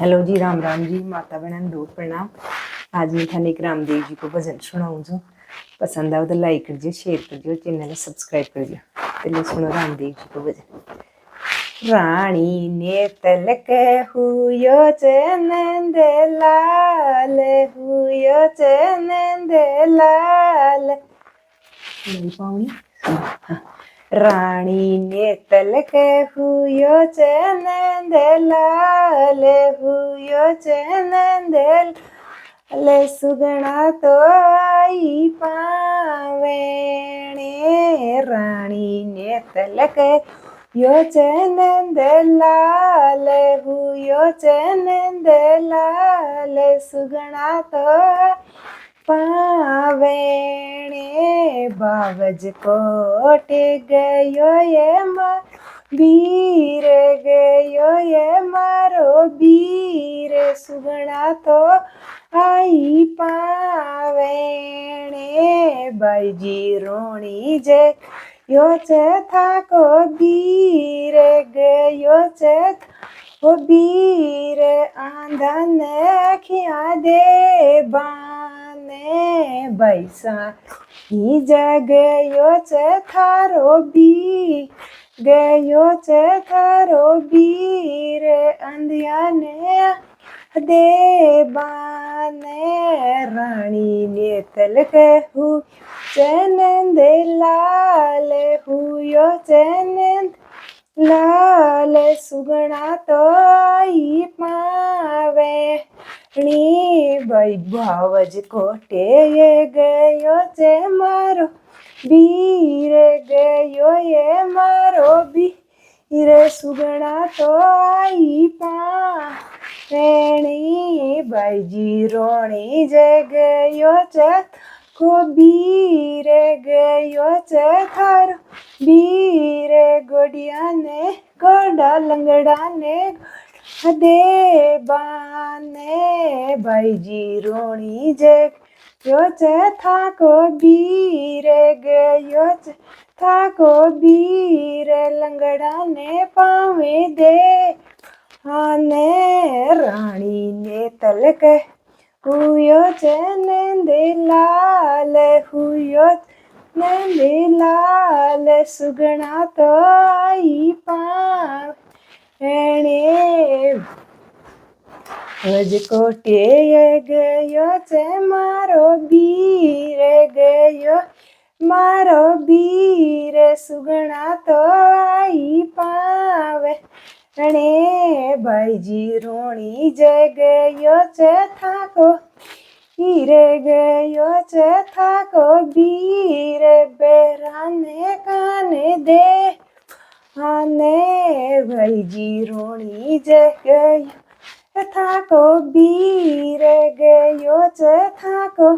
Hello जी, राम राम जी, माता बहन दो प्रणाम। आज मैं थाने एक रामदेव जी को भजन सुनाऊँ जो पसंद आओ तो लाइक कर दियो, शेयर कर दियो, चैनल सब्सक्राइब कर दियो। चलिए सुनो रामदेव जी को भजन। रानी ने तलक हुयो चनंद लाल, हुयो चनंद लाल। मेरी पावनी रानी ने तलक हुयो चनंद लाल, हुयो चनंद लाल। सुगना तो आई पावेणे। रानी ने तलक हुयो चनंद लाल, हुयो चनंद लाल। सुगना तो पावेणे। बावज कोट गयो ये मारो बीर, गयो ये मारो बीर। सुगना तो आई पावेणे। बाईजी रोणी जे यो था को बीर, गयो ओ बीर। आंधन खिया दे बाने बैसा ही जगयो थारो बी, गयो थारो बीर। अंधिया ने दे बाने। रानी ने तलक हु चनंद लाल, हुयो चनंद लाल। सुगना तो आई पावे नी। बाई भावज कोटे ये गयो चे मारो बीर, गयो ये मारो बीर। सुगना तो आई पावेणी। बाईजी रोणी जे गयो चे को बीर, गयो थारो बीर। गोडिया ने गोडा, लंगड़ा ने दे बाने। बाईजी रोणी जे गयो था को बीर, गयो था को बीर। लंगड़ा ने पावे दे आने। रानी ने तलक हुयो चनंद लाल, हुयो चनंद लाल। सुगना तो आई पावेणे। वज कोटे गयो चे मारो बीर, गयो मारो बीर। सुगना तो आई पावे णे। बाईजी रोणी जे गयो था को बीर, गयो था को बीर। बेराने काने दे आने। बाईजी रोणी जे गयो था को बीर, गयो था को